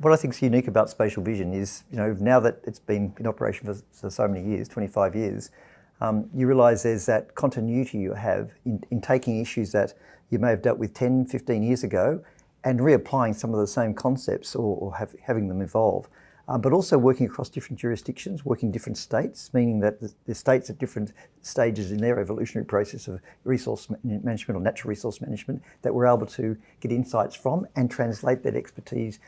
what I think is unique about spatial vision is, now that it's been in operation for so many years, 25 years, you realise there's that continuity you have in taking issues that you may have dealt with 10, 15 years ago and reapplying some of the same concepts or having them evolve. But also working across different jurisdictions, working in different states, meaning that the states at different stages in their evolutionary process of resource management or natural resource management that we're able to get insights from and translate that expertise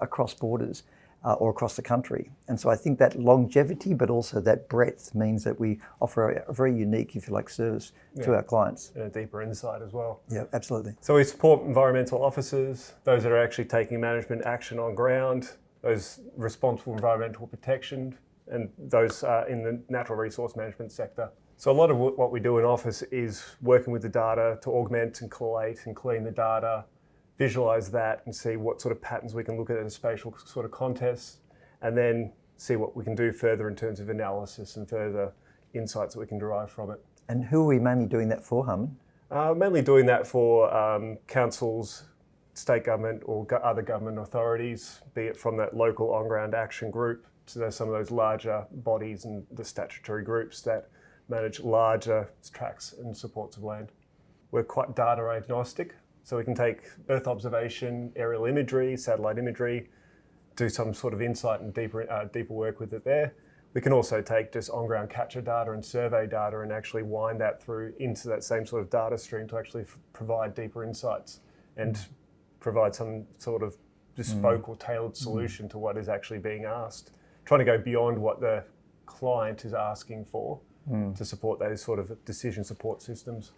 across borders or across the country. And so I think that longevity, but also that breadth means that we offer a very unique, if you like, service to our clients. And a deeper insight as well. Yeah, absolutely. So we support environmental officers, those that are actually taking management action on ground, those responsible for environmental protection, and those in the natural resource management sector. So a lot of what we do in office is working with the data to augment and collate and clean the data, visualize that and see what sort of patterns we can look at in a spatial sort of context, and then see what we can do further in terms of analysis and further insights that we can derive from it. And who are we mainly doing that for, Harman? Mainly doing that for councils, state government or other government authorities, be it from that local on-ground action group to some of those larger bodies and the statutory groups that manage larger tracts and supports of land. We're quite data agnostic, so we can take Earth observation, aerial imagery, satellite imagery, do some sort of insight and deeper work with it there. We can also take just on-ground capture data and survey data and actually wind that through into that same sort of data stream to actually provide deeper insights and provide some sort of bespoke or tailored solution to what is actually being asked. Trying to go beyond what the client is asking for to support those sort of decision support systems.